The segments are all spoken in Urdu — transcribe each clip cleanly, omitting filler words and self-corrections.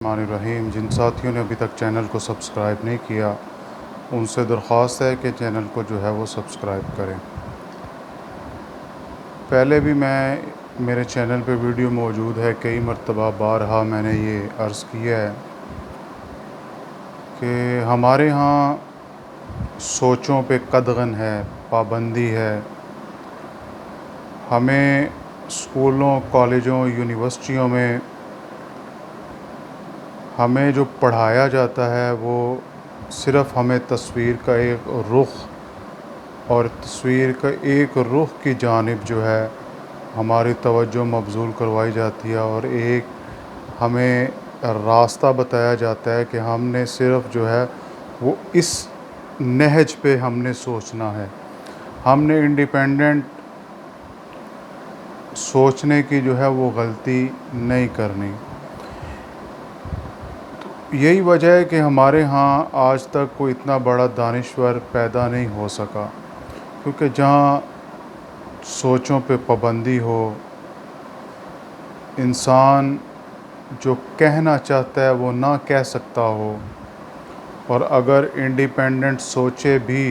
الرحمن الرحیم۔ جن ساتھیوں نے ابھی تک چینل کو سبسکرائب نہیں کیا ان سے درخواست ہے کہ چینل کو جو ہے وہ سبسکرائب کریں۔ پہلے بھی میرے چینل پہ ویڈیو موجود ہے، کئی مرتبہ بارہا میں نے یہ عرض کیا ہے کہ ہمارے ہاں سوچوں پہ قدغن ہے، پابندی ہے۔ ہمیں اسکولوں، کالجوں، یونیورسٹیوں میں ہمیں جو پڑھایا جاتا ہے وہ صرف ہمیں تصویر کا ایک رخ اور تصویر کا ایک رخ کی جانب جو ہے ہماری توجہ مبذول کروائی جاتی ہے، اور ایک ہمیں راستہ بتایا جاتا ہے کہ ہم نے صرف جو ہے وہ اس نہج پہ ہم نے سوچنا ہے، ہم نے انڈیپینڈنٹ سوچنے کی جو ہے وہ غلطی نہیں کرنی۔ یہی وجہ ہے کہ ہمارے ہاں آج تک کوئی اتنا بڑا دانشور پیدا نہیں ہو سکا، کیونکہ جہاں سوچوں پہ پابندی ہو، انسان جو کہنا چاہتا ہے وہ نہ کہہ سکتا ہو، اور اگر انڈیپینڈنٹ سوچے بھی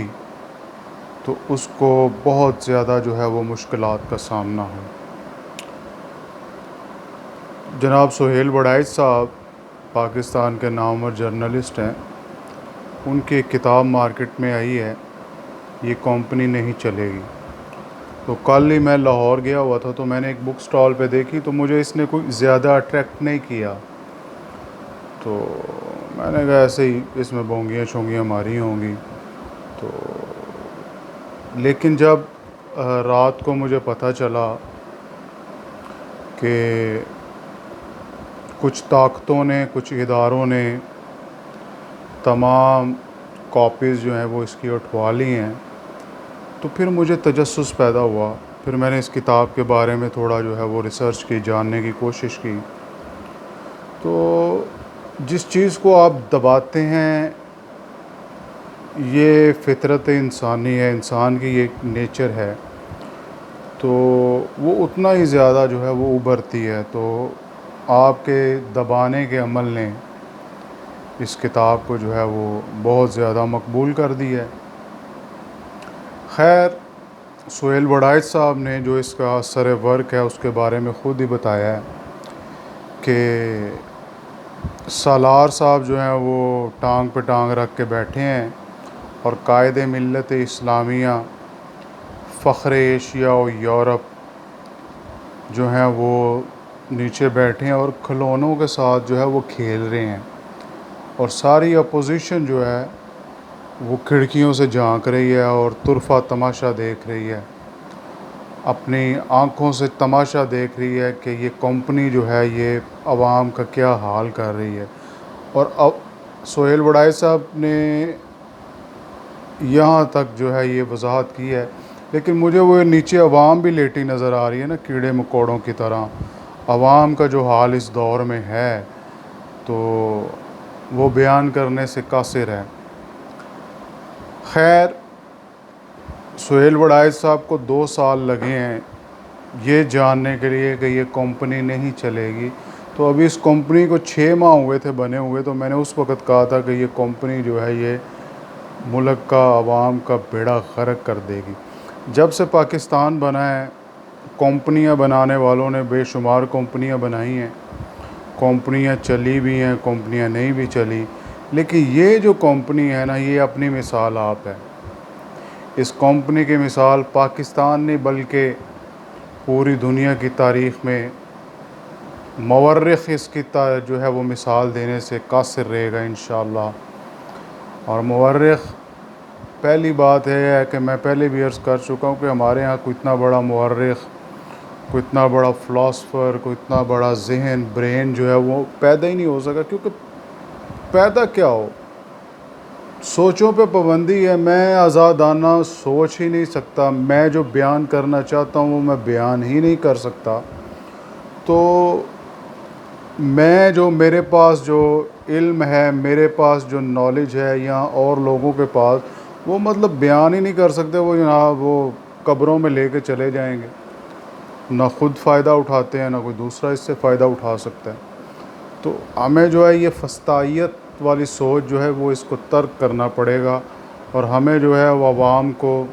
تو اس کو بہت زیادہ جو ہے وہ مشکلات کا سامنا ہو۔ جناب سہیل وڑائچ صاحب پاکستان کے نامور جرنلسٹ ہیں، ان کی ایک کتاب مارکیٹ میں آئی ہے، یہ کمپنی نہیں چلے گی۔ تو کل ہی میں لاہور گیا ہوا تھا، تو میں نے ایک بک سٹال پہ دیکھی، تو مجھے اس نے کوئی زیادہ اٹریکٹ نہیں کیا، تو میں نے کہا ایسے ہی اس میں بونگیاں شونگیاں ماری ہوں گی۔ تو لیکن جب رات کو مجھے پتہ چلا کہ کچھ طاقتوں نے، کچھ اداروں نے تمام کاپیز جو ہیں وہ اس کی اٹھوا لی ہیں، تو پھر مجھے تجسس پیدا ہوا۔ پھر میں نے اس کتاب کے بارے میں تھوڑا جو ہے وہ ریسرچ کی، جاننے کی کوشش کی۔ تو جس چیز کو آپ دباتے ہیں یہ فطرت انسانی ہے، انسان کی ایک نیچر ہے، تو وہ اتنا ہی زیادہ جو ہے وہ ابھرتی ہے۔ تو آپ کے دبانے کے عمل نے اس کتاب کو جو ہے وہ بہت زیادہ مقبول کر دی ہے۔ خیر، سہیل وڑائچ صاحب نے جو اس کا سر ورک ہے اس کے بارے میں خود ہی بتایا ہے کہ سالار صاحب جو ہیں وہ ٹانگ پہ ٹانگ رکھ کے بیٹھے ہیں، اور قائد ملت اسلامیہ، فخر ایشیا و یورپ جو ہیں وہ نیچے بیٹھے ہیں اور کھلونوں کے ساتھ جو ہے وہ کھیل رہے ہیں، اور ساری اپوزیشن جو ہے وہ کھڑکیوں سے جھانک رہی ہے اور طرفہ تماشا دیکھ رہی ہے، اپنی آنکھوں سے تماشا دیکھ رہی ہے کہ یہ کمپنی جو ہے یہ عوام کا کیا حال کر رہی ہے۔ اور سہیل وڑائچ صاحب نے یہاں تک جو ہے یہ وضاحت کی ہے، لیکن مجھے وہ نیچے عوام بھی لیٹی نظر آ رہی ہے نا، کیڑے مکوڑوں کی طرح۔ عوام کا جو حال اس دور میں ہے تو وہ بیان کرنے سے قاصر ہے۔ خیر، سہیل وڑائچ صاحب کو 2 سال لگے ہیں یہ جاننے کے لیے کہ یہ کمپنی نہیں چلے گی۔ تو ابھی اس کمپنی کو 6 ماہ ہوئے تھے بنے ہوئے، تو میں نے اس وقت کہا تھا کہ یہ کمپنی جو ہے یہ ملک کا، عوام کا بیڑا غرق کر دے گی۔ جب سے پاکستان بنا ہے کمپنیاں بنانے والوں نے بے شمار کمپنیاں بنائی ہیں، کمپنیاں چلی بھی ہیں، کمپنیاں نہیں بھی چلی، لیکن یہ جو کمپنی ہے نا یہ اپنی مثال آپ ہے۔ اس کمپنی کی مثال پاکستان نہیں بلکہ پوری دنیا کی تاریخ میں مورخ اس کی جو ہے وہ مثال دینے سے قاصر رہے گا انشاءاللہ۔ اور مورخ، پہلی بات یہ ہے کہ میں پہلے بھی عرض کر چکا ہوں کہ ہمارے ہاں کوئی اتنا بڑا مورخ، کوئی اتنا بڑا فلاسفر، کوئی اتنا بڑا ذہن، برین جو ہے وہ پیدا ہی نہیں ہو سکا، کیونکہ پیدا کیا ہو، سوچوں پہ پابندی ہے۔ میں آزادانہ سوچ ہی نہیں سکتا، میں جو بیان کرنا چاہتا ہوں وہ میں بیان ہی نہیں کر سکتا، تو میں جو میرے پاس جو علم ہے، میرے پاس جو نالج ہے یا اور لوگوں کے پاس، وہ مطلب بیان ہی نہیں کر سکتے، وہ جناب وہ قبروں میں لے کے چلے جائیں گے، نہ خود فائدہ اٹھاتے ہیں نہ کوئی دوسرا اس سے فائدہ اٹھا سکتا ہے۔ تو ہمیں جو ہے یہ فسطائیت والی سوچ جو ہے وہ اس کو ترک کرنا پڑے گا، اور ہمیں جو ہے وہ عوام کو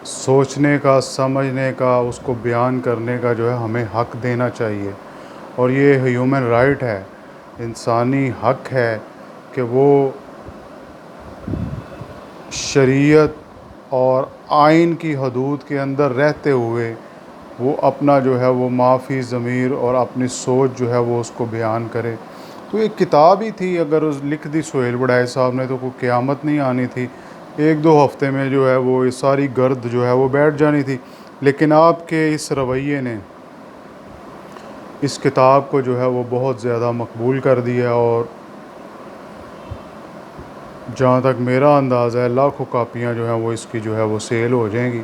سوچنے کا، سمجھنے کا، اس کو بیان کرنے کا جو ہے ہمیں حق دینا چاہیے۔ اور یہ ہیومن رائٹ ہے، انسانی حق ہے کہ وہ شریعت اور آئین کی حدود کے اندر رہتے ہوئے وہ اپنا جو ہے وہ معافی ضمیر اور اپنی سوچ جو ہے وہ اس کو بیان کرے۔ تو یہ کتاب ہی تھی، اگر اس لکھ دی سہیل وڑائے صاحب نے تو کوئی قیامت نہیں آنی تھی، ایک دو ہفتے میں جو ہے وہ یہ ساری گرد جو ہے وہ بیٹھ جانی تھی۔ لیکن آپ کے اس رویے نے اس کتاب کو جو ہے وہ بہت زیادہ مقبول کر دیا، اور جہاں تک میرا انداز ہے لاکھوں کاپیاں جو ہیں وہ اس کی جو ہے وہ سیل ہو جائیں گی،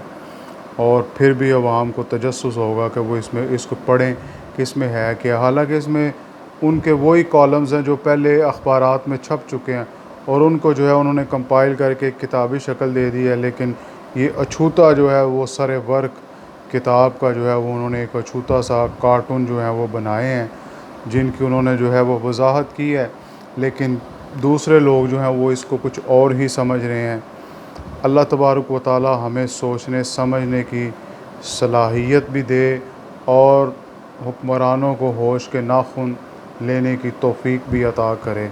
اور پھر بھی عوام کو تجسس ہوگا کہ وہ اس کو پڑھیں کہ اس میں ہے کیا۔ حالانکہ اس میں ان کے وہی کالمز ہیں جو پہلے اخبارات میں چھپ چکے ہیں، اور ان کو جو ہے انہوں نے کمپائل کر کے ایک کتابی شکل دے دی ہے، لیکن یہ اچھوتا جو ہے وہ سر ورق کتاب کا جو ہے وہ انہوں نے ایک اچھوتا سا کارٹون جو ہے وہ بنائے ہیں، جن کی انہوں نے جو ہے وہ وضاحت کی ہے، لیکن دوسرے لوگ جو ہیں وہ اس کو کچھ اور ہی سمجھ رہے ہیں۔ اللہ تبارک و تعالی ہمیں سوچنے سمجھنے کی صلاحیت بھی دے، اور حکمرانوں کو ہوش کے ناخن لینے کی توفیق بھی عطا کرے۔